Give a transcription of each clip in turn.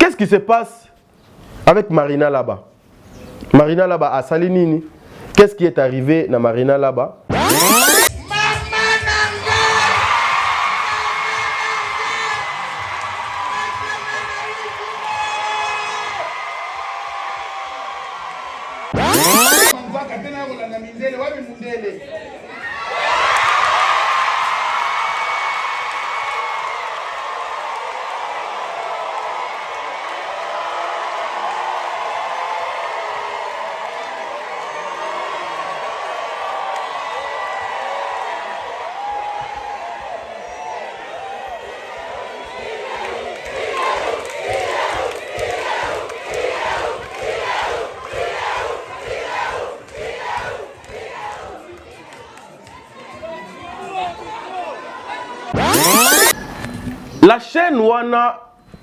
Qu'est-ce qui se passe avec Marina là-bas? Marina là-bas à Salinini. Qu'est-ce qui est arrivé à Marina là-bas? La chaîne Wana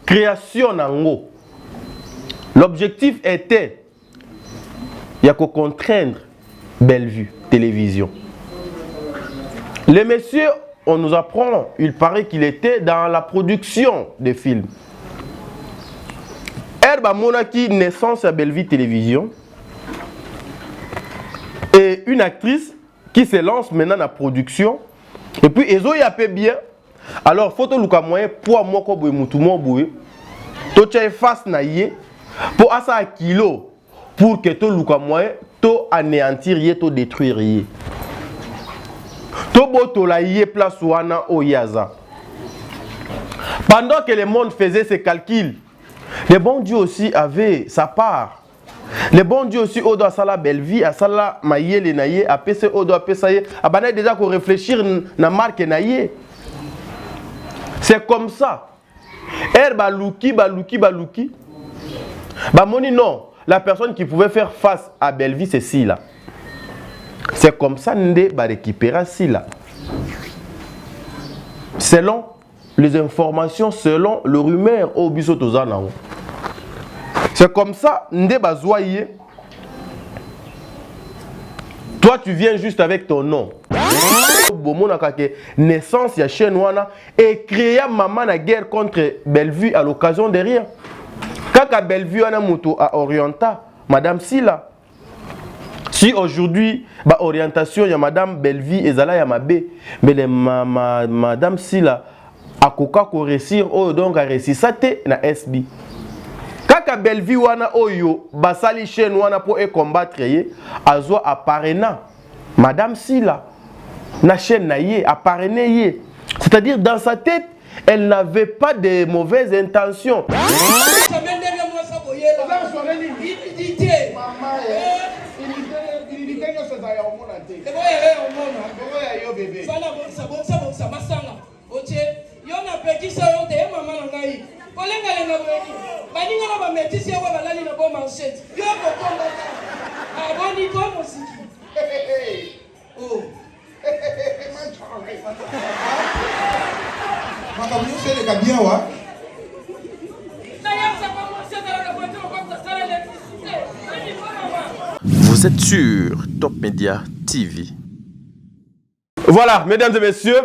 création nango. L'objectif était de contraindre Bellevue Télévision. Le monsieur, on nous apprend, il paraît qu'il était dans la production des films. Herba Monaki, naissance à Bellevue Télévision. Et une actrice qui se lance maintenant dans la production. Et puis, ils ont yappé bien. Alors, photo luka moyen pour moi ko boy mutu mo boy. To tche face na yé pour asa kilo pour que to luka moyen to anéantir yé to détruire yé. To boto la yé place wana o yaza. Pendant que le monde faisait ses calculs, le bon Dieu aussi avait sa part. Le bon Dieu aussi odo asala Bellevue asala mayele na yé apese odo apesa yé abana déjà ko réfléchir na marque na yé. C'est comme ça. Balouki. Moni non. La personne qui pouvait faire face à Bellevue, c'est si là. C'est comme ça Ndé va récupérer si là. Selon les informations, selon le rumeur au Bissotozana. C'est comme ça Ndé va zoyer. Toi, tu viens juste avec ton nom. Naissance ya chaîne wana et créer maman la guerre contre Bellevue à l'occasion de rien. Quand Bellevue wana muto a orienta Madame Sila. Si aujourd'hui ba orientation ya Madame Bellevue ezala ya mabe, mais les Madame Sila a koka ko réussir o donc a réussir ça te na SB. Quand Bellevue wana oyo basali chaîne wana pour combattre ye azo apparena Madame Sila. Na chaîne naïe, apparemment, c'est-à-dire dans sa tête, elle n'avait pas de mauvaises intentions. Vous êtes sur Top Media TV. Voilà, mesdames et messieurs,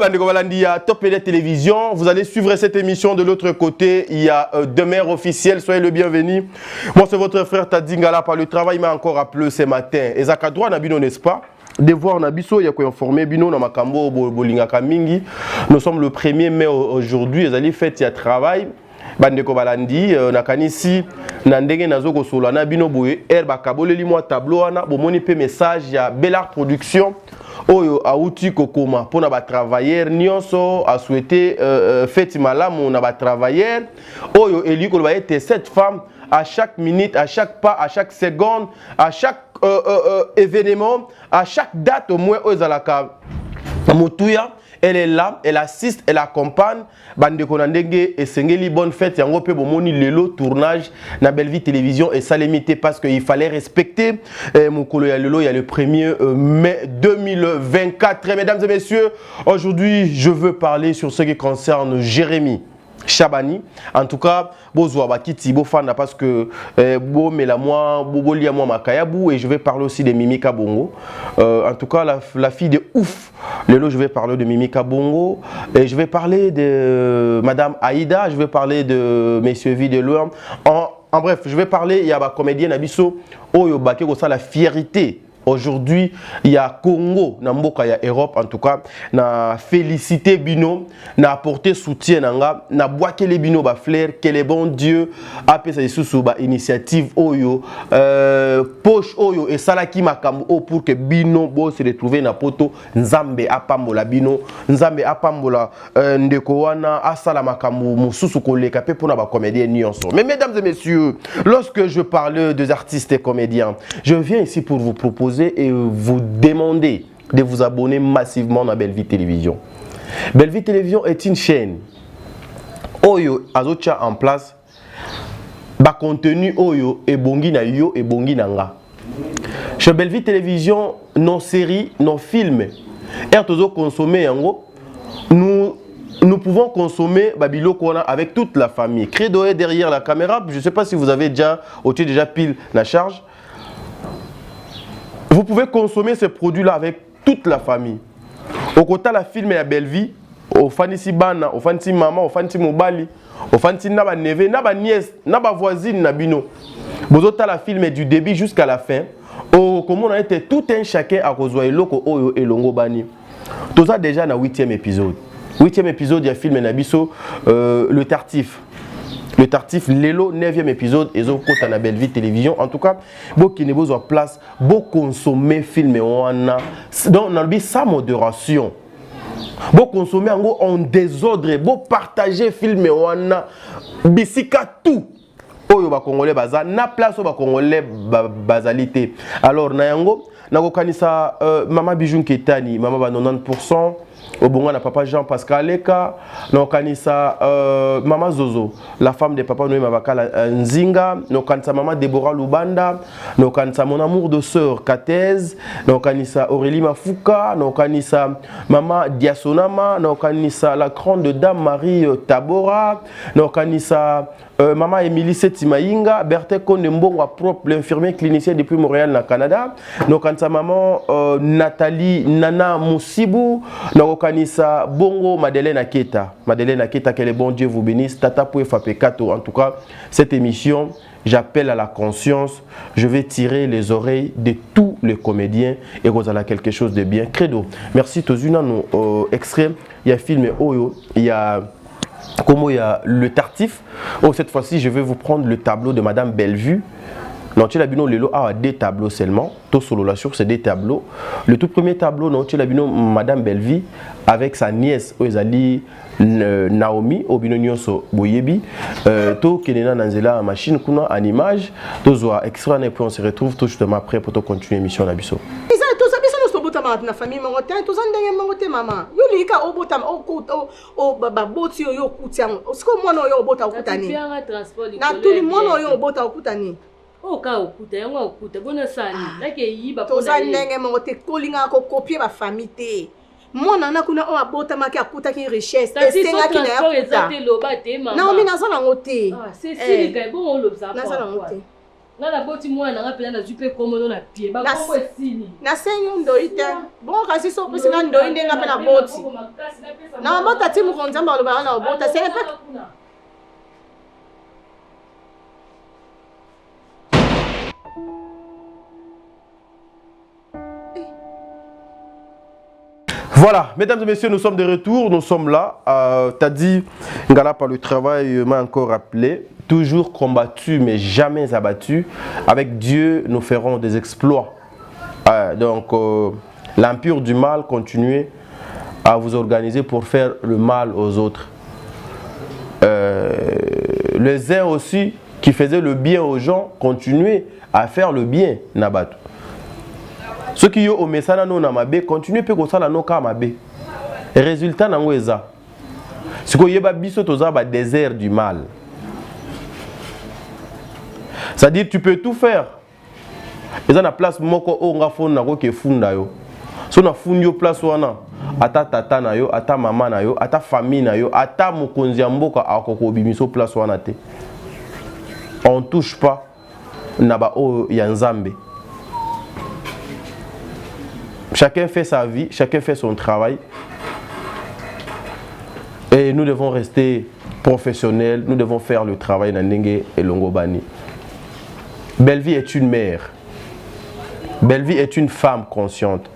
Top Media Télévision, vous allez suivre cette émission de l'autre côté. Il y a deux maires officiels, soyez le bienvenu. Moi, c'est votre frère Tadingala par le travail, m'a encore appelé ce matin. Et Zakadroa Nabino, n'est-ce pas? Devoir Nabiso, il y a quoi informer Bino na makambo bolingaka mingi. Nous sommes le 1er mai aujourd'hui, les allez fêtes il y a travail. Bandeko balandi nakanisi na ndenge nazoko solo na bino boye herba kaboleli moi tableau ana bomoni pe message ya Bellart Production oyo auti kokoma pona ba travailleurs nyonso a souhaité fête malamu na ba travailleurs oyo eliko ba été cette femme à chaque minute, à chaque pas, à chaque seconde, à chaque événement, à chaque date au moins aux alaka Moutouya, elle est là, elle assiste, elle accompagne. Bande Konandenge et Sengeli bonne fête. Yango pe bomoni lelo tournage na Bellevue Télévision et ça limité parce qu'il fallait respecter mon colo ya lelo il y a le 1er mai 2024. Mesdames et messieurs, aujourd'hui je veux parler sur ce qui concerne Jérémy. Chabani. En tout cas, bozwa bakiti bofanda parce que bo melamoi bo lia moi makayabu et je vais parler aussi de Mimi Kabongo. En tout cas la fille de ouf. Lelo je vais parler de Mimi Kabongo et je vais parler de Madame Aïda, je vais parler de Monsieur Videlourm. En bref, je vais parler il y a ba comédienne Abisso oyo baké ko ça la fierté. Aujourd'hui, il y a Congo, na mboka ya Europe en tout cas, na félicité bino, na apporté soutien nanga, na boaké les bino ba flair, que les bon Dieu a fait ça sous ba initiative oyo, poche oyo et salaki makambo o pour que bino bo se retrouver na poto nzambe apambola bino, nzambe apambola ndeko wana asala makambo mususu koleka pe pona ba comédien nyonso. Mais mesdames et messieurs, lorsque je parle des artistes et comédiens, je viens ici pour vous proposer et vous demander de vous abonner massivement à Belle Vie Télévision. Belle Vie Télévision est une chaîne Oyo azocha en place ba contenu Oyo et bongi na yo et bongi nanga. Chez Belle Vie Télévision, nos séries, nos films, et tozo consommer yango, nous pouvons consommer Babilo Kona avec toute la famille. Credo est derrière la caméra. Je ne sais pas si vous avez déjà pile la charge. Vous pouvez consommer ces produits-là avec toute la famille. Au côté la film et à Belle Vie, au fanisi bana, au fanisi maman, au fanisi mobali, au fanisi naba neve, naba nièce, naba voisine nabino. Vous autres la film du début jusqu'à la fin. Au comment on a été tout un chacun à rejoindre loko oyo et longo bani. Tout ça déjà dans 8e épisode. 8e épisode, il y a film Nabiso, le Tartif. Le Tartif, Lelo, 9e épisode, et zo kota na Belle Vie Télévision. En tout cas, beaucoup qui ne besoin place, beaucoup consommer film et on a donc on a sans modération. Beaucoup consommer en désordre, beaucoup partager film et on a bisika tout. Oyo ba Congolais baza na place ba Congolais bazalité. Alors na yango na ko kanisa Mama Bijou Ketani, Mama ba 90%. Au bon na papa Jean-Pascal Leka, no kanisa Mama Zozo, la femme de papa Noé Mabakala Nzinga, no kanisa Mama Deborah Lubanda, no kanisa mon amour de sœur Katez, no kanisa Aurélie Mafuka, no kanisa Mama Diasonama, no kanisa la grande dame Marie Tabora, no kanisa Mama Émilie Setimaïnga, Berthe Kondembongo propre l'infirmier clinicien depuis Montréal na Canada, no kanisa maman Nathalie Nana Moussibou, no kanisa Bongo Madeleine Aketa. Madeleine Aketa, que le bon Dieu vous bénisse. Tata Pouefa Pekato. En tout cas, cette émission, j'appelle à la conscience. Je vais tirer les oreilles de tous les comédiens et vous allez quelque chose de bien. Credo. Merci Tozuna, nos extraits. Il y a film Oyo, il y a comment il y a le Tartif. Oh, cette fois-ci, je vais vous prendre le tableau de Madame Bellevue. Non, tu as Lelo a des tableaux seulement. Tout solo là sur c'est des tableaux. Le tout premier tableau, non, tu as Madame Bellevue avec sa nièce Oezali Naomi Obino Nyonso Boyebi. To Kenena Nanzela machine kuna en image. To zoa extra et puis on se retrouve tout justement après pour continuer l'émission na biso. Na famille mangote to zandenge mangote mama yulika obota o baba boti yo kutiango siko mwana yo obota okutani na tuli mwana yo obota okutani o ka okuta yango okuta bona sani lake yiba to zandenge mangote kolinga ko copier ba famille te mwana na kuna o abota maki akuta ki richesse esenga ki na yakuta na omi nazana ngote ah c'est si ga bon on l'observe nazana ngote na la boti mwana nga pela na jupe komono na pied ba ko esini na senyo ndoite bon kasi so pesi na ndoinde nga pela boti na mabota timu konzamba loba na obota c'est pas. Voilà, mesdames et messieurs, nous sommes de retour, nous sommes là. T'as dit, Ngala par le travail m'a encore rappelé, toujours combattu mais jamais abattu. Avec Dieu, nous ferons des exploits. Donc, l'empire du mal, continuez à vous organiser pour faire le mal aux autres. Les uns aussi qui faisaient le bien aux gens, continuez à faire le bien, Nabatu. Ceux qui ont au messana non amabe continuez pe ko sala no ka mabe. Résultat nango eza. Siko yeba biso toza ba désert du mal. C'est-à-dire tu peux tout faire. Eza na place moko o nga fona ko ke funda yo. So na fundi yo place wana. ata tata na yo, ata mama na yo, ata famille na yo, ata mokonzi ya mboka akoko bimiso place wana te. On touche pas na ba o ya nzambe. Chacun fait sa vie, chacun fait son travail. Et nous devons rester professionnels, nous devons faire le travail Nandenge et Longobani. Belle-Vie est une mère. Belle-Vie est une femme consciente.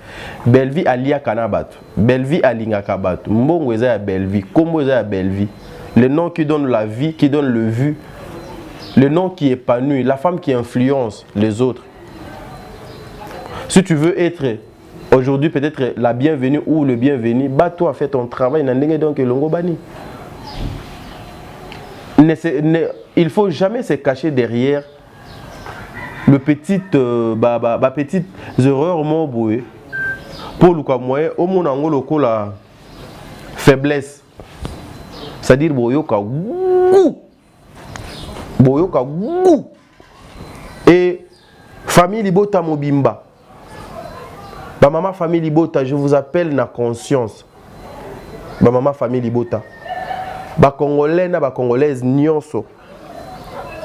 Belle-Vie alia kanabat. Belle-Vie alinga kabat. Mbongo eza ya Belle-Vie. Kombo eza ya Belle-Vie. Le nom qui donne la vie, qui donne le vu. Le nom qui épanouit. La femme qui influence les autres. Si tu veux être aujourd'hui peut-être la bienvenue ou le bienvenu, bah toi fais ton travail. Nandenge donc Longobani. Il ne faut jamais se cacher derrière le petite erreur moboué pour le moyen au monde en la faiblesse, c'est-à-dire boyoka et famille libota mobimba ba maman famille libota, je vous appelle na conscience ba maman famille libota ba congolais na ba congolaise nyonso.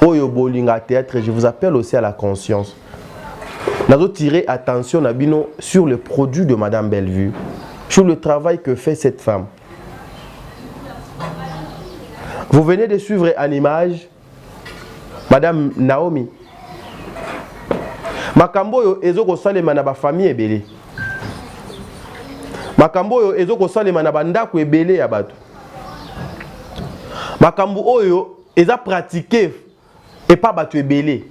Oyo bolinga théâtre, je vous appelle aussi à la conscience. Nous devons tirer attention sur le produit de Madame Bellevue, sur le travail que fait cette femme. Vous venez de suivre en image Madame Naomi. Makambo yo ezoko salema na ba famille ebele. Makambo yo ezoko salema na bandako ebele ya bato. Makambo oyo eza pratiqué et pas battu belé.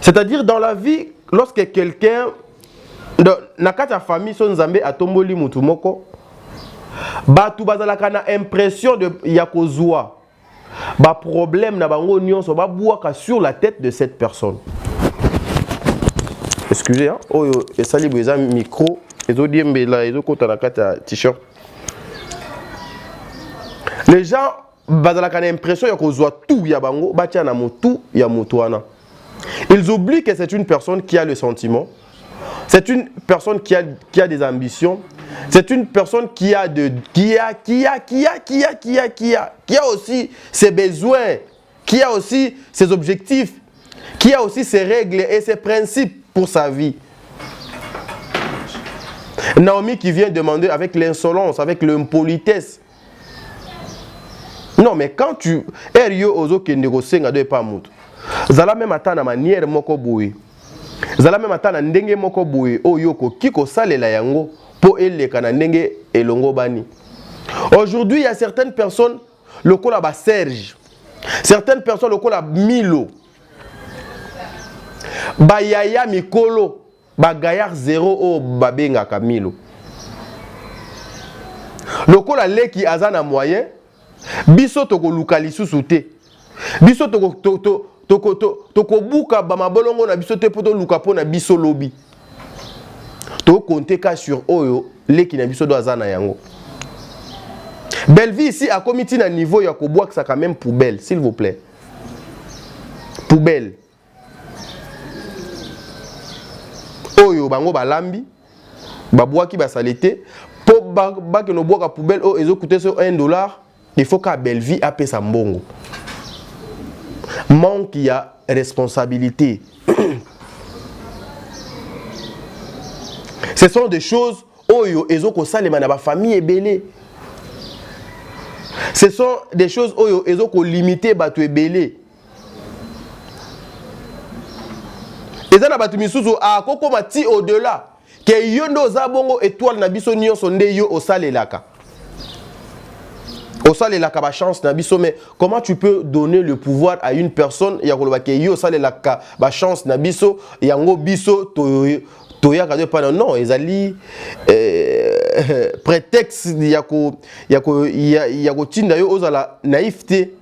C'est-à-dire dans la vie, lorsque quelqu'un dans ta famille son nzambe atomboli mutu moko, batu bazalaka na impression de yakozwa ba problème na bango nyonso ba buaka sur la tête de cette personne. Excusez hein, oyo esali beza micro ezo diembela ezo kota na kata t-shirt. Les gens bazalaka na impression ya kozwa tout ya bango batia na motu ya motuana. Ils oublient que c'est une personne qui a le sentiment, c'est une personne qui a des ambitions, c'est une personne qui a aussi ses besoins, qui a aussi ses objectifs, qui a aussi ses règles et ses principes pour sa vie. Naomi qui vient demander avec l'insolence, avec l'impolitesse. Non, mais quand tu es ozo ke négocier ngado pas mutu. Zala même atana manière moko boui. Zala même atana ndenge moko boui oyoko kiko salela yango po eleka na ndenge elongo bani. Aujourd'hui, il y a certaines personnes le kola ba Serge. Certaines personnes le kola Milo. Ba yaya mikolo, ba gaillard zéro o babenga Kamilo. Le kola leki azana moyen. Biso toko lukali susute. Biso toko buka ba mabolongo na biso te poto luka po na biso lobi. To compter ka sur oyo leki na biso do azana yango. Belle-Vie ici a comité na niveau ya ko boire ça quand même poubelle s'il vous plaît. Poubelle. Oyo bango balambi ba boaki ba saleté po ba ke no boaka poubelle o ezo coûter sur $1. Il faut qu'à Belle-Vie appelle sa mbongo. Manque il y a responsabilité. Ce sont des choses oyo ezoko salema na ba famille ebele. Ce sont des choses oyo ezoko limiter batu ebele. Ezana batu misusu a koko mati au-delà que yondo za bongo étoile na biso nyonso nde yo osalelaka. Osale la kaba chance na biso, mais comment tu peux donner le pouvoir à une personne ya koloba ke yo osale la kaba chance na biso yango biso to ya kade pas non ezali prétexte ya ko tinda yo ozala naïveté,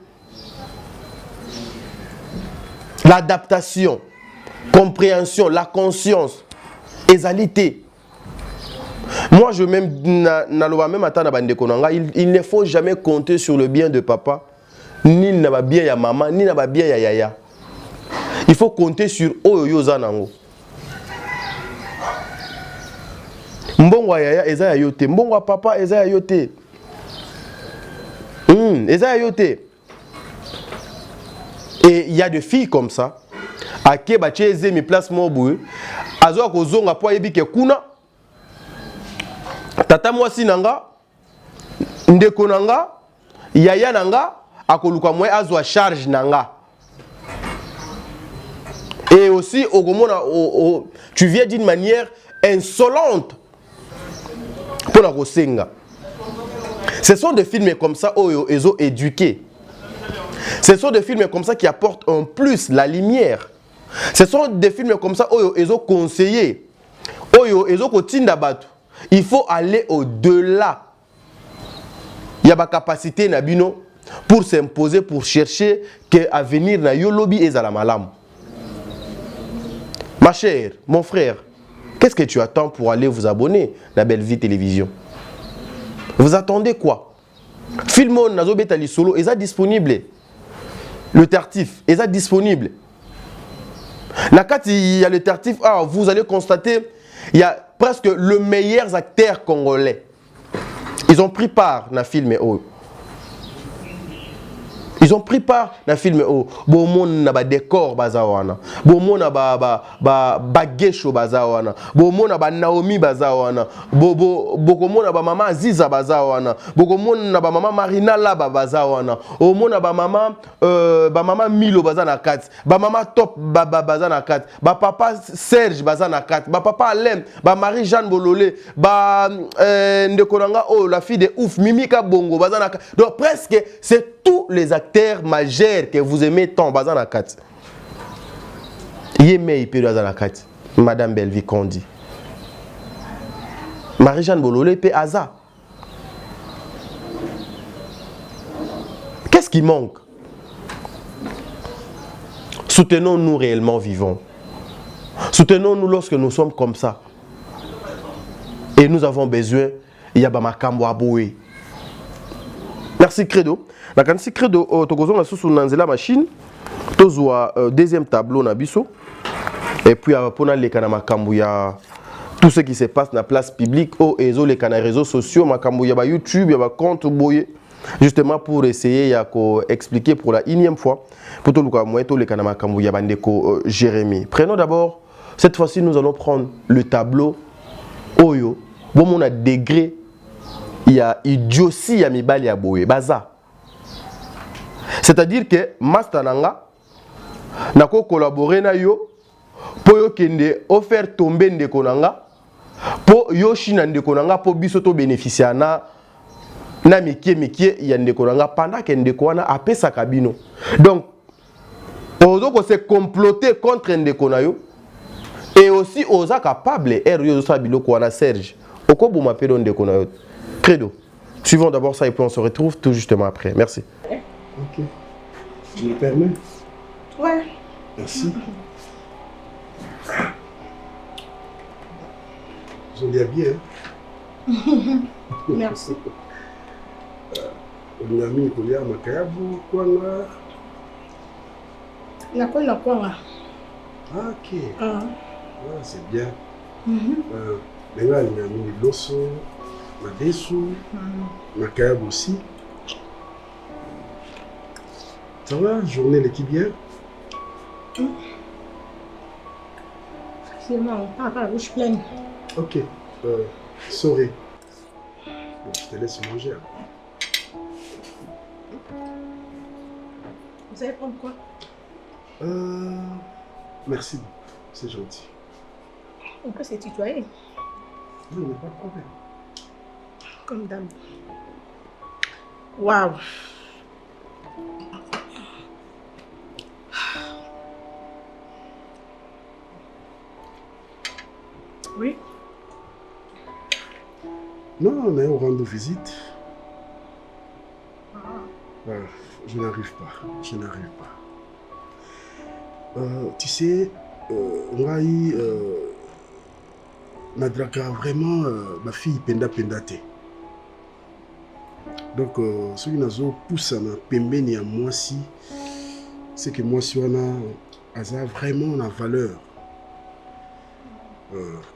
l'adaptation, compréhension, la conscience, ezalité. Moi, je même il ne faut jamais compter sur le bien de papa, ni na bien ya maman, ni na bien ya yaya. Il faut compter sur Oyo Zanango. Mbongo yaya eza ya yote, mbongo papa eza ya yote. Eza ya yote. Et il y a des filles comme ça. Ake ba cheze mi place mobu. Azo ko zonga po yebi ke kuna. Tata mwasi nanga, ndeko nanga, yaya nanga, akoluka mwe azwa charge nanga. Et aussi, tu viens d'une manière insolente pour la Rosenga. Ce sont des films comme ça où ils ont éduqué. Ce sont des films comme ça qui apportent en plus la lumière. Ce sont des films comme ça où ils ont conseillé. Où ils ont continué. Il faut aller au-delà. Il y a ma capacité nabino pour s'imposer, pour chercher que l'avenir na yo lobby et la malam. Ma chère, mon frère, qu'est-ce que tu attends pour aller vous abonner à la Belle Vie Télévision? Vous attendez quoi? Filmon nazo betali solo est disponible. Le tartif est disponible. La carte il y a le tartif. Ah, vous allez constater il y a presque le meilleur acteur congolais. Ils ont pris part dans le film. Ils ont pris part dans le film. Bon na ba décor bazawana. Bon na ba gesho bazawana. Bon na ba Naomi bazawana. Boko na ba mama Aziza bazawana. Boko na ba mama Marina Laba bazawana. O na ba mama Milo bazana kat. Ba mama Top bazana kat. Ba papa Serge bazana kat. Ba papa Alem, ba Marie Jeanne Bololé, ba ndekonanga la fille de ouf Mimika Bongo bazana kat. Donc presque c'est tous les acteurs majeurs que vous aimez tant bazana kat. Yemei pe bazana kat. Madame Belvi Kondi. Marie-Jeanne Bololé pe Aza. Qu'est-ce qui manque? Soutenons-nous réellement vivants. Soutenons-nous lorsque nous sommes comme ça. Et nous avons besoin Yabama Kambo Aboué. Merci Credo. La canci Credo Togozo na sous nanzela machine. Tozwa deuxième tableau na biso. Et puis pour les kanama Kambo ya tout ce qui se passe dans la place publique et les réseaux sociaux, Makambo ya ba YouTube, ya ba compte boye. Justement pour essayer d'expliquer pour la énième fois pour tout le kanama Kambo ya bandeko Jérémy. Prenons d'abord, cette fois-ci nous allons prendre le tableau Oyo. Bon mon a degré il y a idiotie ya mibali ya boye baza. C'est-à-dire que Mastananga nako collaborer na yo pour yo kende offert tomber ndeko nanga pour yo china ndeko nanga pour biso to bénéficier na mikie ya ndeko nanga pendant que ndeko wana apesa kabino. Donc ozo ko se comploter contre ndeko na yo et aussi oza capable yo sa biloko wana Serge oko ma pedo ndeko na yo. Credo. Suivons d'abord ça et puis on se retrouve tout justement après. Merci. Ok. Tu me permets? Ouais. Merci. Vous allez bien. Merci. On a mis Kolia Makayabu, Kwanga. Nakona Kwanga. Ah, ok. Ah, c'est bien. Maintenant, on a mis Loso, Madesu, Makayabu aussi. Ça va, journée l'équipe bien? C'est bon, papa, bouche pleine. Ok, sorry. Je te laisse manger. Vous allez prendre quoi? Merci beaucoup, c'est gentil. On peut se tutoyer. Non, il n'y a pas de problème. Comme dame. Waouh! Oui. Non, on est au rendez-vous visite. Je n'arrive pas. Je n'arrive pas. Tu sais, Ngai Madraka vraiment ma fille Penda Pendate. Donc, ce qui nous pousse à pembeni à moi si, c'est que moi si on a vraiment la valeur.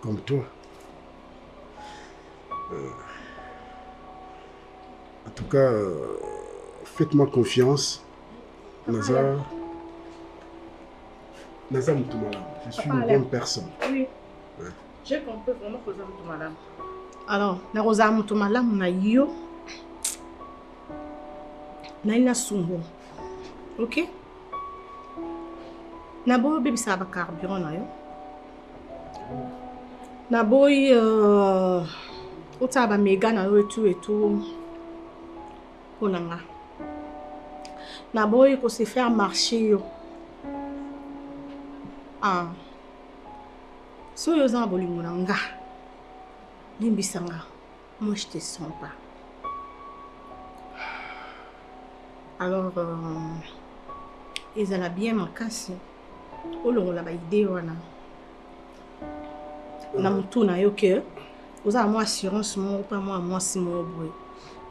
Comme toi. En tout cas, faites-moi confiance. Naza Moutoumala, je suis une bonne personne. Oui. Ouais. J'ai compris vraiment que Rosa Moutoumala. Alors, na Rosa Moutoumala, na yo. Na ina sumbo. Ok? Na boy baby ça va carburant na yo. Na boy ota ba mega na yo et tout. Onanga. Na boy ko se faire marcher yo. Ah. So yo za bolingo nanga. Limbisanga. Moi je te sens pas. Alors ils allaient bien me casser. Olongo la ba idée wana. Na mutu na yo ke. Oza moi assurance mo pas moi si mo boy.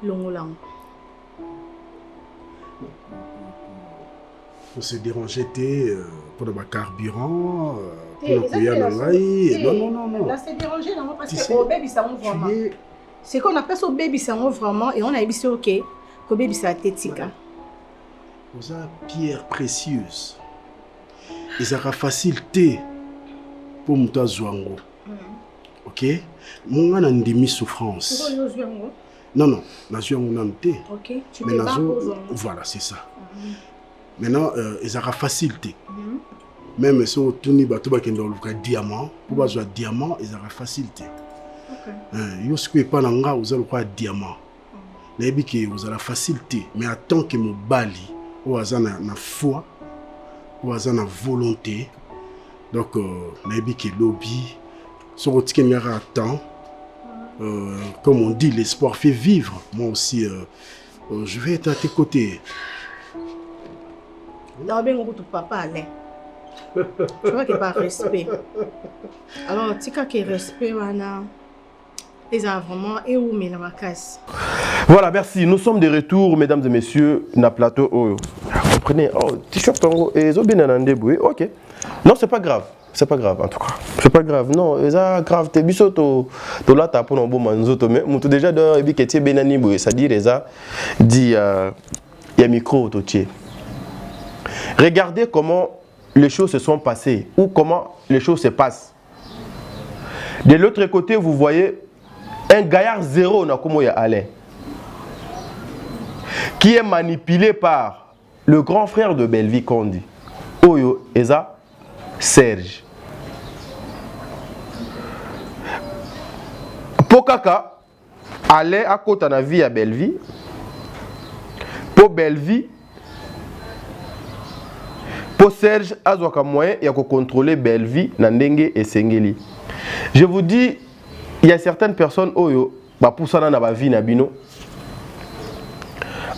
Longo lango. Pour se déranger, pour le carburant, pour le couillard nangai. Non. Là, c'est dérangé, non, parce que au baby, ça ouvre vraiment. C'est qu'on appelle ça au baby, ça ouvre vraiment, et on a dit c'est ok, que baby, ça a été tika. Vous avez pierre précieuse. Et ça sera facilité pour Mouta Zouango. Ok? Mon gars n'a pas souffrance. C'est quoi Zouango? Non, la Zouango n'a pas. Ok, tu te bats pour Zouango. Voilà, c'est ça. Maintenant, ils auront facilité. Même si on tourne le diamant, pour avoir diamant, ils auront facilité. Yo ce que pas nanga, vous allez avoir diamant. N'ayez que vous avez facilité, mais attends que mon bali, ou avez na foi, ou avez na volonté. Donc, n'ayez que lobby, sur votre qui n'aura temps. Comme on dit, l'espoir fait vivre. Moi aussi, je vais être à tes côtés. Non, bien, on papa Alain. Tu vois qu'il n'y a pas de respect. Alors, tu sais qu'il y a respect, les vraiment et où mais la casse. Voilà, merci. Nous sommes de retour, mesdames et messieurs, na plateau. Oh, comprenez, t-shirt et Zobinanandeboué. Ok. Non, c'est pas grave. C'est pas grave en tout cas. C'est pas grave. Non, c'est grave. T'es bisoto. To là t'as pour un bon manzoto mais mutu déjà dans ebi ketier benani boué. Ça dit ça dit y a micro autotier. Regardez comment les choses se sont passées ou comment les choses se passent. De l'autre côté, vous voyez un gaillard zéro na comme il allait, qui est manipulé par le grand frère de Belvi Kondi, Oyo Eza Serge. Pokaka allait à côté de la vie à Belvi. Pour Belvi, pour Serge, azwaka moyen ya ko contrôler Belvi na ndenge et sengeli. Je vous dis, il y a certaines personnes oyo ba poussana na ba vie na bino.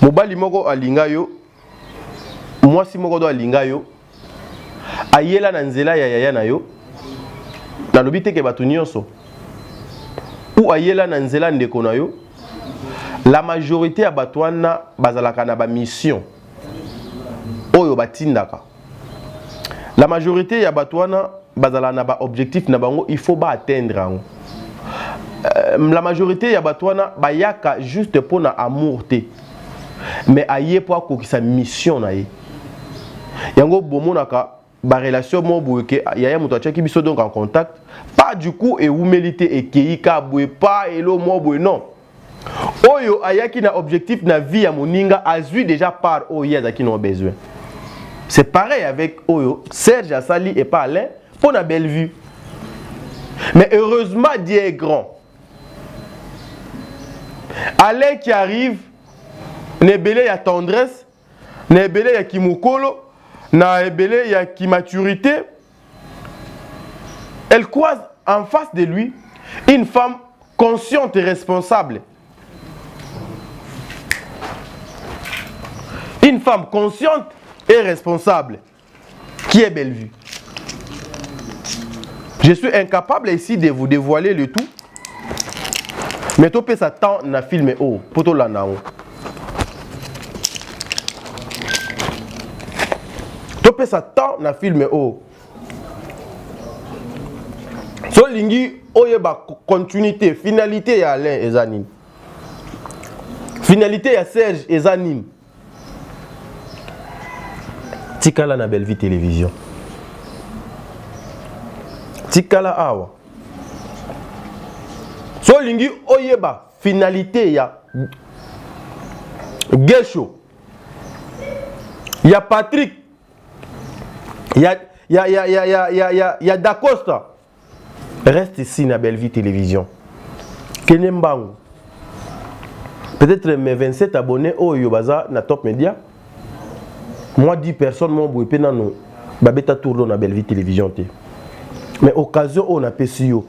Mobali moko alinga yo, mwasi moko do alinga yo. Ayela na nzela ya yaya na yo. Na lobi te ke batu nyonso. Ou ayela na nzela ndeko na yo. La majorité ya batu wana bazalaka na ba mission. Oyo batindaka. La majorité ya batouana bazala na ba objectif na bango il faut ba atteindre. La majorité ya batouana bayaka juste pour na amour te. Mais aye pour ko sa mission na ye. Yango bomonaka ba relation mo boyeke yaya muto achaki biso donc en contact pas du coup et humilité et keika boye pas elo mo boye non. Oyo ayaki na objectif na vie ya moninga azui déjà par oyo azaki no besoin. C'est pareil avec Oyo, Serge Assali et pas Alain, pour la belle vue. Mais heureusement, Dieu est grand. Alain qui arrive, n'est belé ya tendresse, n'est belé ya kimukolo, n'est belé ya ki maturité. Elle croise en face de lui une femme consciente et responsable. Une femme consciente et responsable, qui est belle vue. Je suis incapable ici de vous dévoiler le tout, mais tu peux s'attendre à filmer haut, pour tout l'anao. Tu peux s'attendre à filmer haut. So lingi oyeba continuité, finalité ya Alain Ezanim. Finalité ya Serge Ezanim. Tikala na Belle Vie Télévision. Tikala awa. So lingi oyeba finalité ya Gesho. Ya Patrick. Ya Dacosta. Reste ici na Belle Vie Télévision. Kenembangu. Peut-être mes 27 abonnés au Yobaza na Top Media. Moi 10 personnes m'ont boué na no babeta tourno na Belle Vie Télévision té. Mais occasion on a PCO.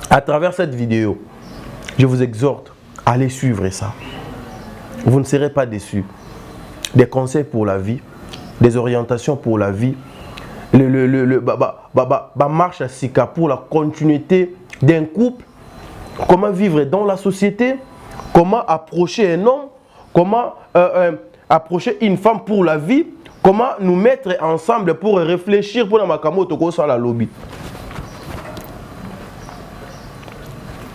À travers cette vidéo, je vous exhorte à aller suivre ça. Vous ne serez pas déçus. Des conseils pour la vie, des orientations pour la vie, marche à Sika pour la continuité d'un couple, comment vivre dans la société, comment approcher un homme, comment approcher une femme pour la vie, comment nous mettre ensemble pour réfléchir pour la Makamoto sans la lobby.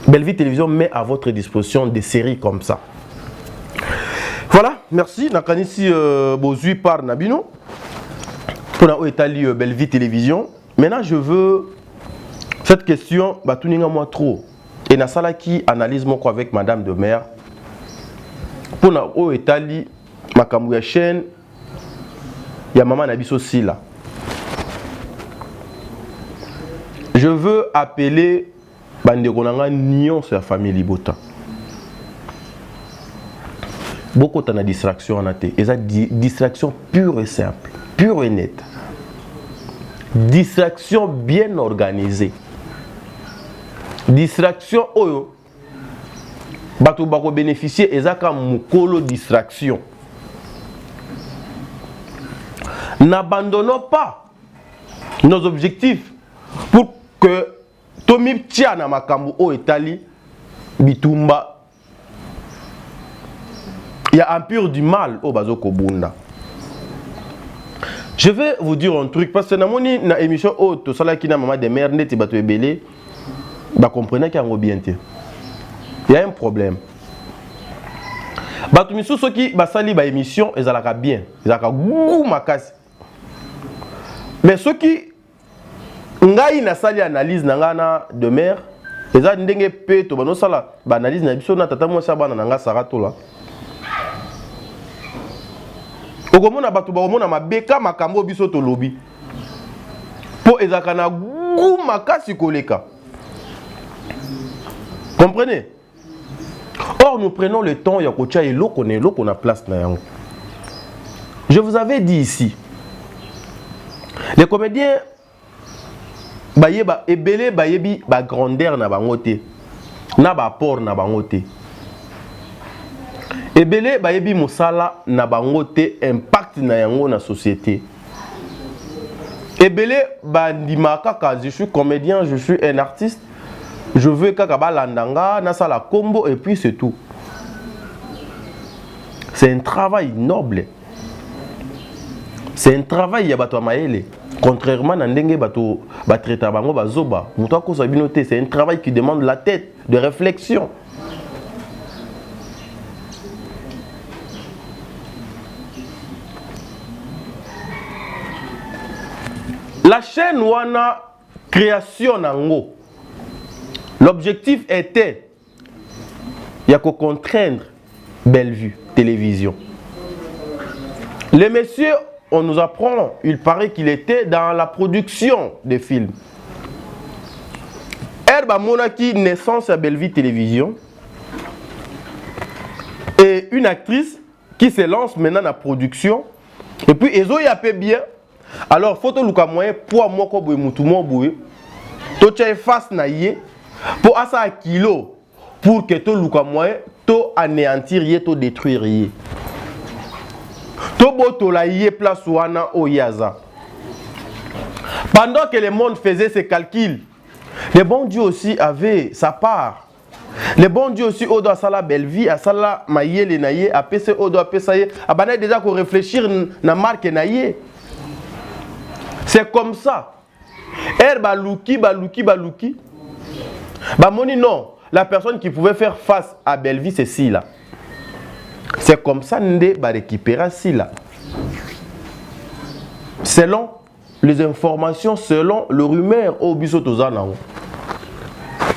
Belle Vie Télévision met à votre disposition des séries comme ça. Voilà, merci. Nakanisi Bozui par Nabino. Pour la Etali Belle Vie Télévision. Maintenant, je veux cette question, batuninga moi trop. Et na sala qui analyse mon avec Madame de Maire. Pour la Etali makambu ya chaîne ya maman Nabiso Sila. Je veux appeler Bandegonanga Nion sur la famille Libota. Beaucoup de distraction en athée. Et ça, distraction pure et simple, pure et nette. Distraction bien organisée. Distraction oyo. Bato bako bénéficier et ça comme mukolo distraction. N'abandonnons pas nos objectifs pour que Tomi Tiana Makambu o Etali Bitumba. Il y a un pur du mal au Bazoko Bunda. Je vais vous dire un truc parce que dans mon émission haute, ça là qui n'a maman de mère net et bateau belé, bah comprenez qu'il y a un bien. Il y a un problème. Bateau miso ceux qui basali ba émission, ils allaka bien, ils allaka goût makasi. Mais ceux qui ngai na sali analyse nangana de mère, ils a ndenge peto bano sala ba analyse na biso na tata mo sa bana nanga sarato là. Okomona batu bakomona mabeka makambo biso to lobi. Po ezaka na goût makasi koleka. Comprenez? Or nous prenons le temps ya kocha et l'eau qu'on a place na yango. Je vous avais dit ici. Les comédiens bayeba ebele bayebi ba grandeur na bango te. Na ba port na bango te. Ebele bayebi musala na bango te impact na yango na société. Ebele bandimaka ka je suis comédien, je suis un artiste, je veux kaka balandanga na sala combo et puis c'est tout. C'est un travail noble. C'est un travail ya bato maele. Contrairement à ndenge bato batreta bango bazoba, muto ko sabinote, c'est un travail qui demande la tête, de réflexion. La chaîne Wana création nango. L'objectif était il y a qu'à contraindre Belle Vue Télévision. Les messieurs, on nous apprend, il paraît qu'il était dans la production des films. Herba Monaki, naissance à Belle Vie Télévision. Et une actrice qui se lance maintenant dans la production. Et puis, Ezo y a fait bien. Alors, photo luka moyen pour moi ko boy mutu mo boy. To tchai face na yé pour asa kilo pour que to luka moyen to anéantir yé to détruire yé. To boto la yé place wana o yaza. Pendant que le monde faisait ses calculs, le bon Dieu aussi avait sa part. Le bon Dieu aussi odo asala Belle Vie asala mayele na yé apese odo apesa yé abana déjà ko réfléchir na marque na yé. C'est comme ça baluki. Moni non, la personne qui pouvait faire face à Belleville, c'est Sila. C'est comme ça Ndé va récupérer Sila. Selon les informations, selon le rumeur au Bissotozana.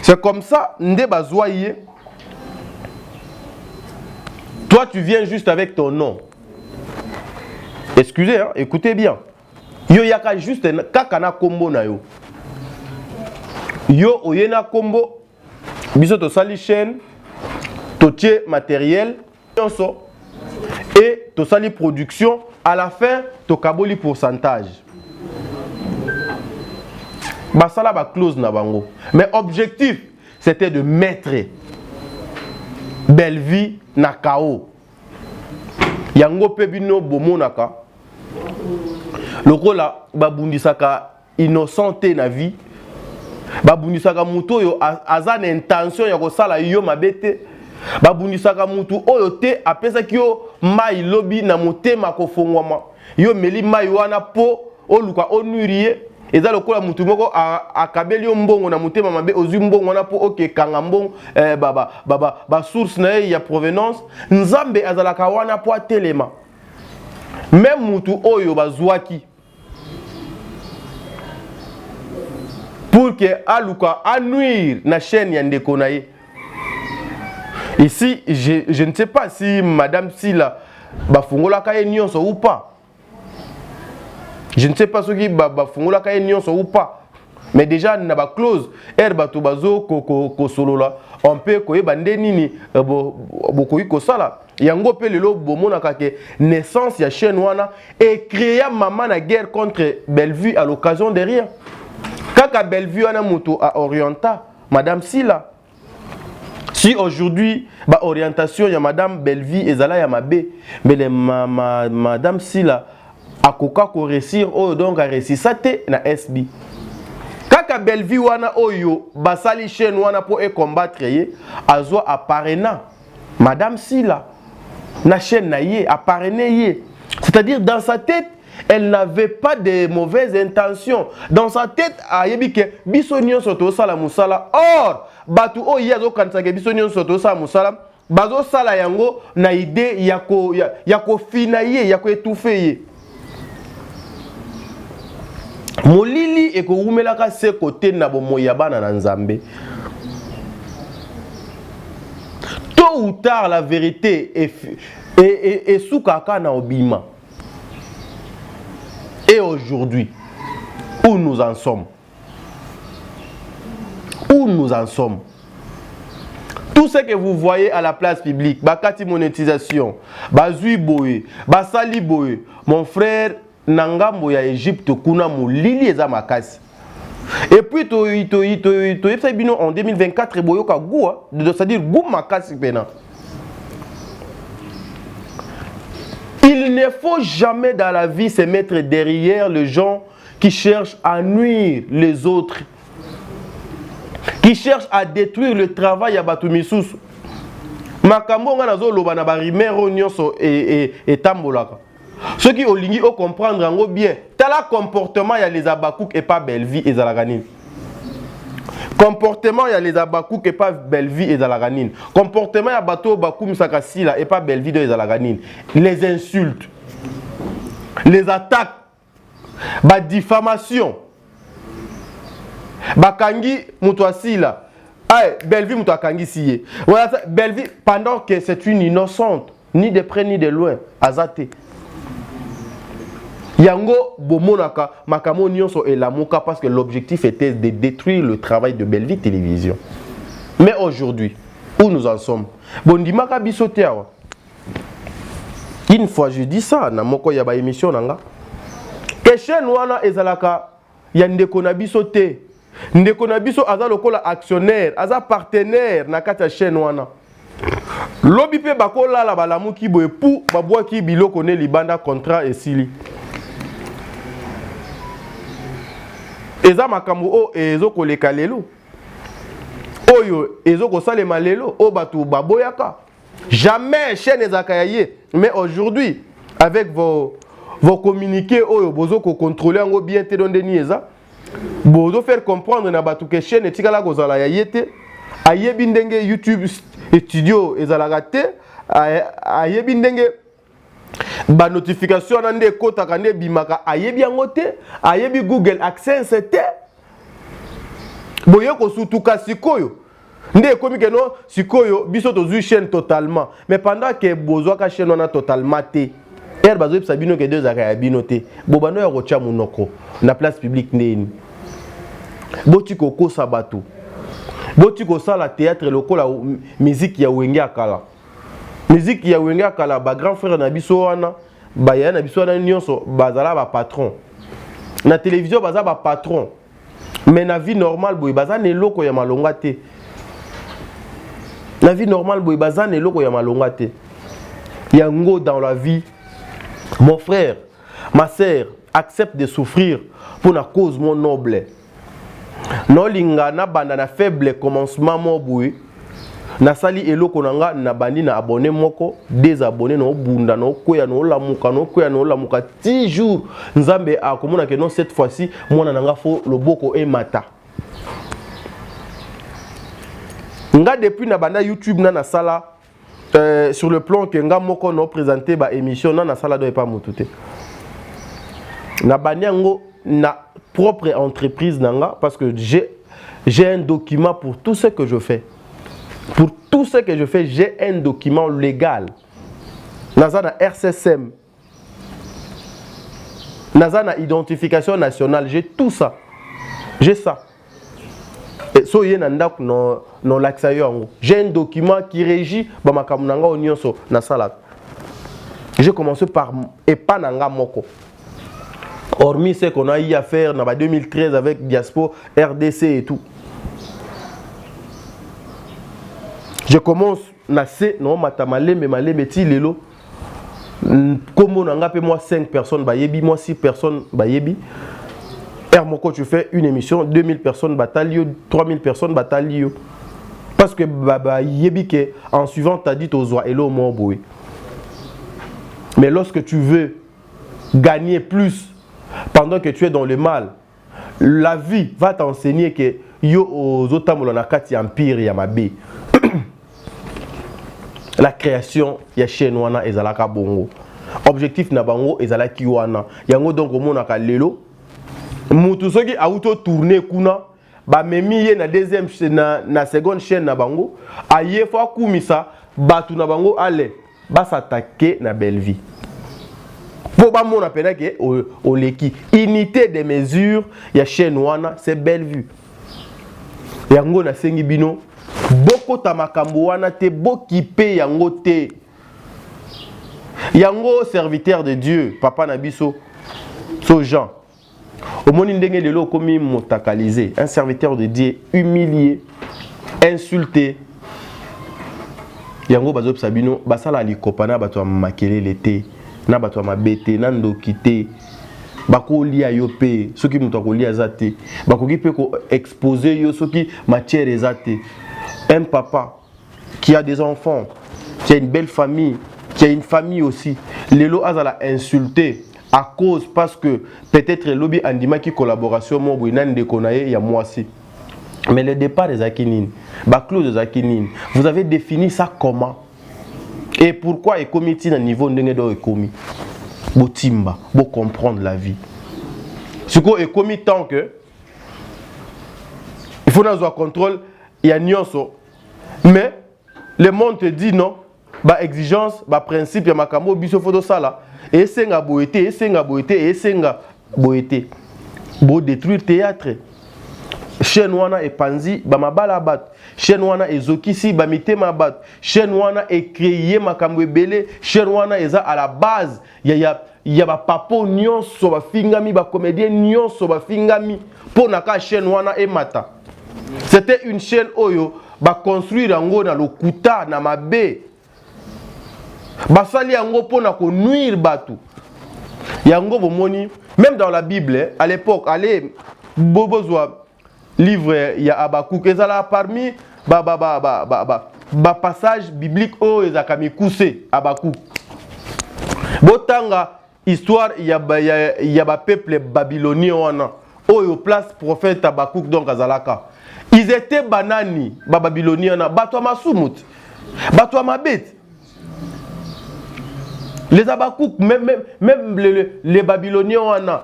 C'est comme ça Ndé va zoyer. Toi, tu viens juste avec ton nom. Excusez, hein, écoutez bien. Yo yaka juste kakana combo na yo. Yo oyena combo. Biso to sali chaîne, to tie matériel, et to sali production. À la fin, to kaboli pourcentage. Basala ba close na bango. Mais objectif, c'était de mettre Belleville na KO. Yango pebino bomonaka. Lokola babundisaka innocenté na vie. Babundisaka mutu oyo aza na intention ya kosala yo mabete. Babundisaka mutu oyo te apesaki yo mai lobi na motema kofongwama. Yo meli mai wana po oluka onurie. Eza lokola mutu moko akabeli yo mbongo na motema mabe ozwi mbongo wana po okekanga mbongo ba source na ye ya provenance. Nzambe azalaka wana po atelema. Même mutu oyo bazwaki pour que aluka anuire na chaîne ya ndeko na ye. Ici, je ne sais pas si Madame Sila bafungola kaye nyonso ou pas. Je ne sais pas ce qui bafungola kaye nyonso ou pas. Mais déjà na ba close bato bazo ko solola on peut koyeba ndenini bokoyi kosala. Yango pe lelo bomonaka ke naissance ya chaîne wana et créa maman na guerre contre Belleville à l'occasion de rien. Kaka Belleville wana mutu a orienta Madame Sila. Si aujourd'hui ba orientation ya Madame Belleville ezala ya mabe, mais les Madame Sila akoka ko réussir o donc a réussir ça te na SB. Kaka Belleville wana oyo basali chaîne wana pour e combattre ye azwa aparena Madame Sila na chaîne na ye aparené ye. C'est-à-dire dans sa tête elle n'avait pas de mauvaises intentions. Dans sa tête, ayebike bisonion soto sala musala. Or, batu o yazo kansake bisonion soto sala musala. Bazo sala yango na idée yako finaye, yako étouffer. Molili eko umelaka se côté na bomoyabana na Nzambe. Tôt ou tard, la vérité est sous kaka na obima. Et aujourd'hui, où nous en sommes? Où nous en sommes? Tout ce que vous voyez à la place publique, bakati monétisation, bazui boye, basali boye, mon frère Nangambo ya Égypte kuna molili eza makasi. Et puis en 2024 boyoka goua, c'est-à-dire goût makasi pena. Il ne faut jamais dans la vie se mettre derrière les gens qui cherchent à nuire les autres, qui cherchent à détruire le travail à Batumisusu. Makambo nga nazo loba na barimero nyonso et tambolaka. Ceux qui olingi o comprendre ngo bien, tala comportement ya les Abakouk et pas Belleville et Zalaganine. Comportement ya les Abakouk et pas Belleville et Zalaganine. Comportement ya bateau Bakoum Sakasila et pas Belleville et Zalaganine. Les insultes, les attaques, la diffamation. Bakangi Moutouasila. Belleville Moutouakangi siye. Voilà, Belleville, pendant que c'est une innocente, ni de près ni de loin, azate. Yango bomonaka makamo nyonso et la moka parce que l'objectif était de détruire le travail de Belleville Télévision. Mais aujourd'hui, où nous en sommes? Bondimaka bisote awa. Une fois je dis ça na moko ya ba émission nanga. Que chaîne wana ezalaka ya ndeko na bisote. Ndeko na biso aza lokola actionnaire, aza partenaire na kati ya chaîne wana. Lobi pe bakola la balamuki boye pou babwaki biloko ne libanda contrat esili. Eza makambo o ezo koleka lelo. Oyo ezo kosalema lelo o batu baboyaka. Jamais chaîne ezakaye. Mais aujourd'hui, avec vos communiqués oyo bozo ko contrôler ngo bien te donner nieza. Bozo faire comprendre na batu que chaîne etikala kozala ya yete. Ayebi ndenge YouTube studio ezalaka te. Ayebi ndenge ba notification na nde kotaka nde bimaka ayebi yango te. Ayebi Google AdSense te. Boye ko sutuka sikoyo. Nde komi ke no sikoyo biso tozu chaîne totalement. Mais pendant que bozo ka chaîne on a totalement te. Bazo sabino ke deux aka ya binote. Bobano ya rocha munoko na place publique ndeni. Boti koko sabato. Boti ko sala théâtre lokola musique ya wenge akala. Musique ya wenge akala ba grand frère na biso wana, ba ya na biso wana nyonso bazala ba patron. Na télévision baza ba patron. Mais na vie normale boy baza ne loko ya malonga te. La vie normale boy baza ne loko ya malonga te. Yango dans la vie, mon frère, ma sœur, accepte de souffrir pour la cause mon noble. Non linga na banda na faible commencement mo boui. Na sali eloko nanga na bandi na abonné moko, désabonné no bunda no koya no lamuka 10 jours. Nzambe a komona que non cette fois-ci mona nanga fo loboko e mata. Nga depuis na banda YouTube na sala sur le plan que nga moko no présenté ba émission na sala do e pas mutute. Na banyango na propre entreprise nanga parce que j'ai un document pour tout ce que je fais. Pour tout ce que je fais, j'ai un document légal. Naza na RCSM. Naza na identification nationale, j'ai tout ça. J'ai ça. Et so yé nanda non l'axayo. J'ai un document qui régit ba makamunanga onyonso na sala. J'ai commencé par epananga moko. Hormis ce qu'on a eu à faire en 2013 avec Diaspo, RDC et tout. Je commence na C, non, matamale, mais malé, mais ti lelo. Comme on a peu moi 5 personnes, bayebi, moi 6 personnes, bayebi. Moko, tu fais une émission, 2000 personnes bataillent, 3000 personnes bataillent. Parce que bayebi que en suivant t'as dit aux oies, hello mon boy. Mais lorsque tu veux gagner plus pendant que tu es dans le mal, la vie va t'enseigner que yo aux autres monakati empire yamabe. La création ya chenwana ezalaka bongo. Objectif na bango ezalaki wana. Yango donc omonaka lelo. Mutu soki auto tourner kuna ba memi ye na deuxième na seconde chaîne na bango aye fa kumisa batu na bango ale ba s'attaquer na belle vie. Pour ba mona pena ke oleki unité de mesure ya chaîne wana c'est belle vue. Yango na sengi bino boko tamakambo wana te bokipe yango te. Yango serviteur de Dieu, papa nabiso, so Jean. Au moni ndenge lelo komi motakalisé, un serviteur de Dieu humilié, insulté. Yango bazo sabino basala likopana bato makelele te, na bato mabete, na ndokite. Bako lia yo pe, soki muto ko lia zate, bako ki pe ko exposer yo soki matière ezate. Un papa qui a des enfants, qui a une belle famille, qui a une famille aussi, lelo azala insulté à cause parce que peut-être lobby andima qui collaboration mo boinan de konaye ya moisi. Mais le départ des Akinine, ba clause des Akinine, vous avez défini ça comment? Et pourquoi est comité à niveau ndenge do ekomi? Bo timba, bo comprendre la vie. Ce qu'on est commis tant que il faut avoir contrôle, il y a nyonso. Mais le monde te dit non, ba exigence, ba principe ya makambo biso foto sala. Et senga boete, bo détruire théâtre. Chaîne wana e panzi ba mabala bat. Chaîne wana ezokisi ba mitema bat. Chaîne wana e créer makambo ebele. Chaîne wana eza à la base. Il y a ba papo nyonso ba fingami ba comédien nyonso ba fingami pour naka chaîne wana e mata. C'était une chaîne oyo ba construire yango na lokuta na mabe. Basali yango pona ko nuire batu. Yango bomoni même dans la Bible à l'époque allez bobozwa livre ya Abakouk ezala parmi ba passage biblique o ezakami kuse Abakouk. Botanga histoire ya ba peuple babylonien wana oyo place prophète Habakkuk donc azalaka. Ils étaient banani, Babyloniens, bato masumut, bato mabet. Les Habakkuk, même les Babyloniens,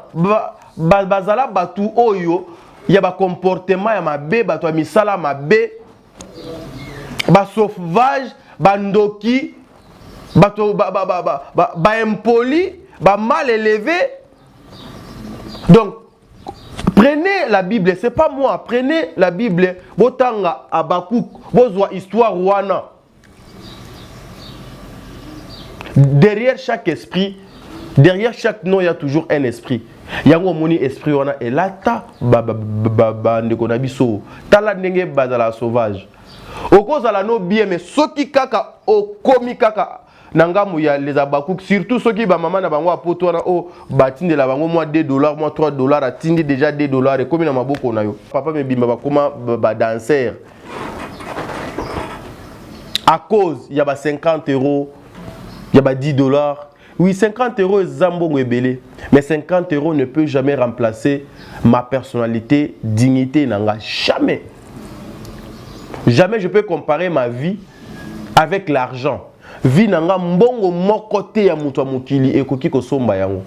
bazala batu oyo, il y a un comportement, il y a mabe, bato misala mabe, ba sauvage, bandoki, bato impoli, mal élevé. Donc, prenez la Bible, c'est pas moi, prenez la Bible, botanga Habakkuk, bozwa histoire wana. Derrière chaque esprit, derrière chaque nom, il y a toujours un esprit. Il y a un esprit wana et là ta ndeko biso, tala ndenge bazala sauvage. Oko zala no bien mais soki kaka okomi kaka nangamu ya les Habakkuk, surtout ceux qui ba maman na bango apoto na o batinde la bango moi $2 moi $3 atindi déjà $2 et comme na maboko na yo papa me bimba ba koma ba danser à cause il y a ba 50 €, il y a ba $10. Oui, 50 € est zambongo ebele, mais 50 € ne peut jamais remplacer ma personnalité, dignité nanga, jamais. Jamais je peux comparer ma vie avec l'argent. Vie nanga mbongo mokote ya mutu mukili ekoki kosomba yango.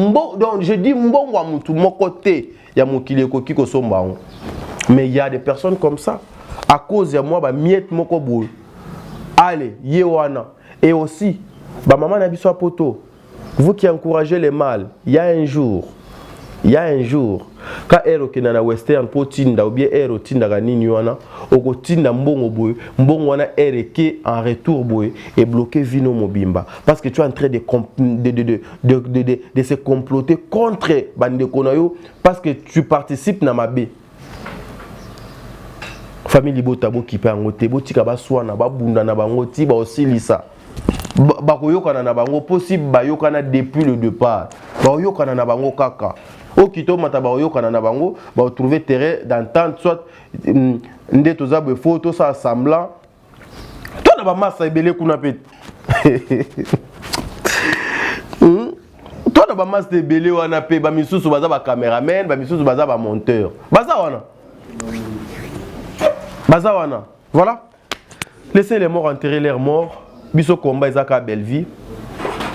Donc je dis mbongo wa mutu mokote ya mukili ekoki kosomba yango. Mais il y a des personnes comme ça à cause de moi ba miette moko boy. Allez, yewana et aussi ba maman na biso poto. Vous qui encouragez les mâles, il y a un jour quand ero kena na western po tinda ou bien ero tinda ga nini wana oko tinda mbongo wana ereke en retour boy et bloquer vino mobimba parce que tu es en train de se comploter contre bande konayo parce que tu participes na mabe famille bota bo ki pa ngote botika ba swana ba bunda na bango ti ba osilisa ba koyokana na bango possible ba yokana depuis le départ ba yokana na bango kaka. Au kito mataba oyokana na bango ba trouver terrain d'entente soit ndeto za be photo ça semblant to na ba massa ebele kuna pet to na ba massa ebele wana pe ba misusu baza ba cameraman ba misusu baza ba monteur baza wana voilà, laissez les morts enterrer leurs morts. Biso combat ezaka belle vie,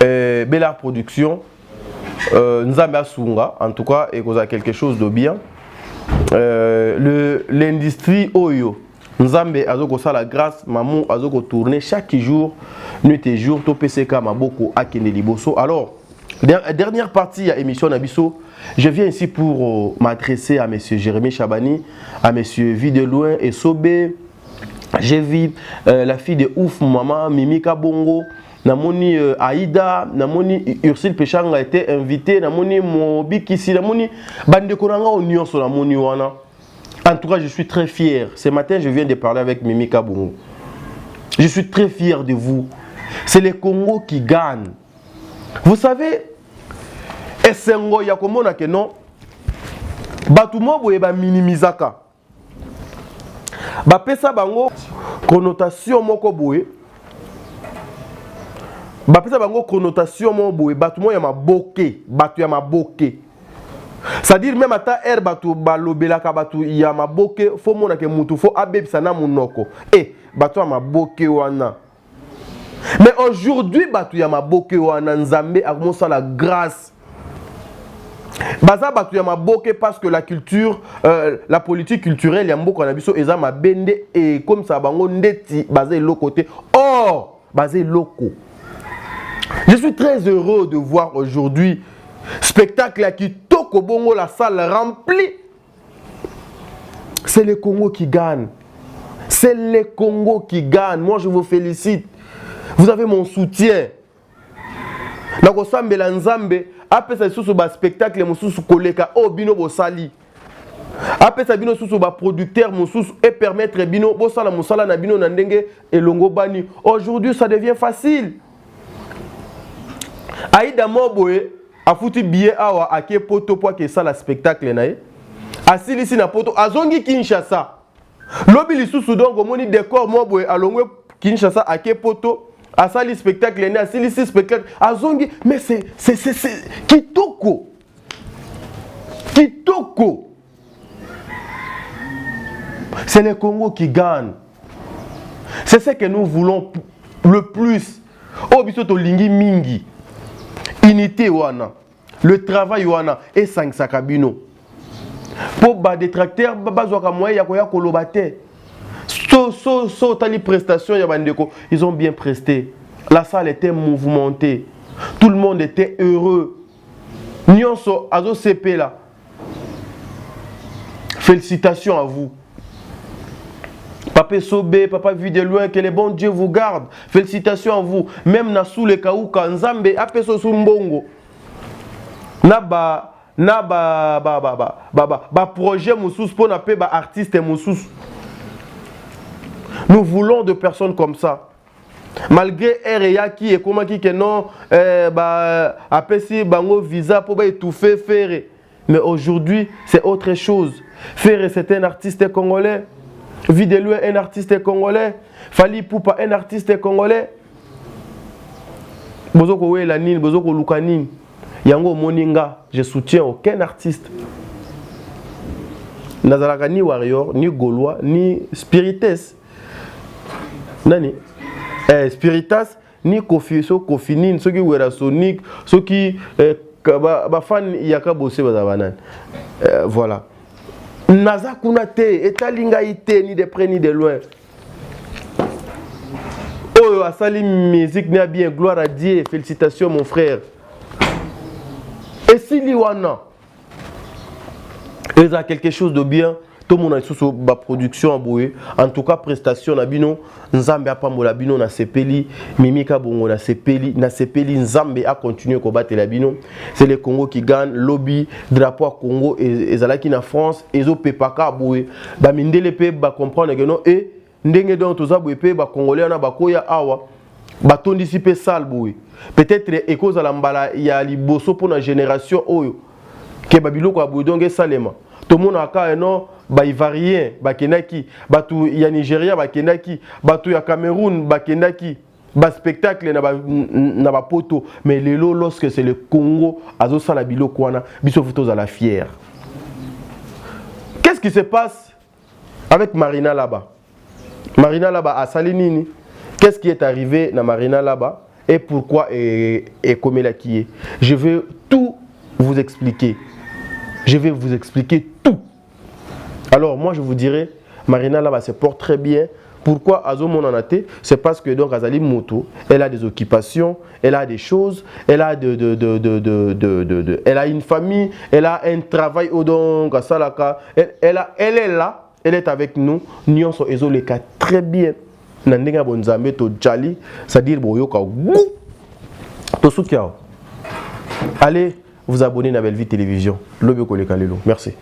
belle production. Nzambe asunga en tout cas et cause quelque chose de bien. L'industrie oyo Nzambe azoko sala grâce maman azoko tourner chaque jour nuit et jour to PCK maboko akende liboso. Alors dernière partie ya émission nabiso, je viens ici pour m'adresser à monsieur Jérémy Chabani, à monsieur Videloin et Sobé. J'ai vu la fille de ouf maman Mimika Bongo. Namoni Aïda, namoni Ursule Péchanga a été invité, namoni Mobi Kissi, namoni Bande Konanga Union sur namoni wana. En tout cas, je suis très fier. Ce matin, je viens de parler avec Mimika Bongo. Je suis très fier de vous. C'est le Congo qui gagne. Vous savez, Essengo Yakomona que non, Batumo Boyeba minimizaka. Bapesa bango connotation moko boye. Bapesa bango connotation mo boye batu mo ya maboke, batu ya maboke. C'est-à-dire même ata er batu balobelaka batu ya maboke, fo mona ke mutu fo abebisa na munoko. Batu ya maboke wana. Mais aujourd'hui batu ya maboke wana Nzambe akomosa la grâce. Baza batu ya maboke parce que la culture, la politique culturelle ya mboko na biso eza mabende et comme ça bango ndeti basé l'autre côté. Or, basé loko. Je suis très heureux de voir aujourd'hui spectacle qui toque au bongo la salle remplie. C'est le Congo qui gagne. C'est le Congo qui gagne. Moi je vous félicite. Vous avez mon soutien. Nakosambe la Nzambe apesa susu ba spectacle mususu koleka o bino bosali. Apesa bino susu ba producteur mususu et permettre bino bosala musala na bino na ndenge elongo bani. Aujourd'hui ça devient facile. Aïda Moboé a foutu billet awa ake poto po ke sala spectacle na ye. Asilisi na poto azongi Kinshasa. Lobi lisusu donc omoni décor Moboé alongwe Kinshasa ake poto. Asali spectacle né asili spectacle azongi mais c'est kitoko. Kitoko. C'est le Congo qui gagne. C'est ce que nous voulons le plus. Oh, bisoto lingi mingi. Unité wana. Le travail wana. Et 5 sakabino. Pour les détracteurs, les prestations, ils ont bien presté. La salle était mouvementée. Tout le monde était heureux. Nyonso azo CP là. Félicitations à vous. Papa Sobé, papa vu de loin, que le bon Dieu vous garde. Félicitations à vous. Même na sous le kaouka, Nzambe, apeso sumbongo. Projet moussous pour na pe artiste moussous. Nous voulons de personnes comme ça. Malgré REA qui est comment qui que non apesi bango visa pour étouffer Ferré. Mais aujourd'hui, c'est autre chose. Ferré, c'est un artiste congolais. Vidéo, un artiste congolais. Fali Poupa, un artiste congolais. Bozoko Welanine, Bozoko Lukanine. Yango Moninga, je soutiens aucun artiste. Nazalaka ni warrior, ni gaulois, ni spirites. Nani? Spiritas, ni Kofinine, ceux qui wera Sonic, ceux qui fan yaka bossé bazabanan. Voilà. Naza kunate, etalinga ite, ni de près ni de loin. Oh, asali musique n'a bien, gloire à Dieu, félicitations mon frère. Et si Liwana, il y a quelque chose de bien, tout le monde a sous la production à bouer. En tout cas, prestation na bino, Nzambe a pas mola bino na sepeli, Mimika bongo na sepeli, Nzambe a continué à combattre la bino. C'est le Congo qui gagne, lobby, drapeau à Congo et zalaki na France, et zo pepaka à bouer. Ba mindele pe ba comprendre que non et ndenge don toza bouer pe ba congolais na ba koya awa. Baton dissipé sale boué. Peut-être écose à l'ambala il y a liboso pour la génération oyo. Que babilo kwa boué donc salema. Tout le monde a ka non ba ivoirien ba kenaki, batu ya Nigeria ba kenaki, batu ya Cameroun ba kenaki. Ba spectacle na ba poto mais lelo lorsque c'est le Congo azo sala bilo kwana biso photos à la fière. Qu'est-ce qui se passe avec Marina là-bas? Marina là-bas à Salinini. Qu'est-ce qui est arrivé dans Marina là-bas et pourquoi et comment la qui est? Je vais tout vous expliquer. Je vais vous expliquer tout. Alors moi je vous dirais, Marina là-bas se porte très bien. Pourquoi Azo Monanate? C'est parce que donc Azali Moto, elle a des occupations, elle a des choses, elle a elle a une famille, elle a un travail au donc à Salaka. Elle est là, elle est avec nous. Nous sommes les cas très bien. Nandenga bonzambe to jali, c'est-à-dire boyoka goût. To soutien. Allez vous abonner à Belle Vie Télévision. Merci.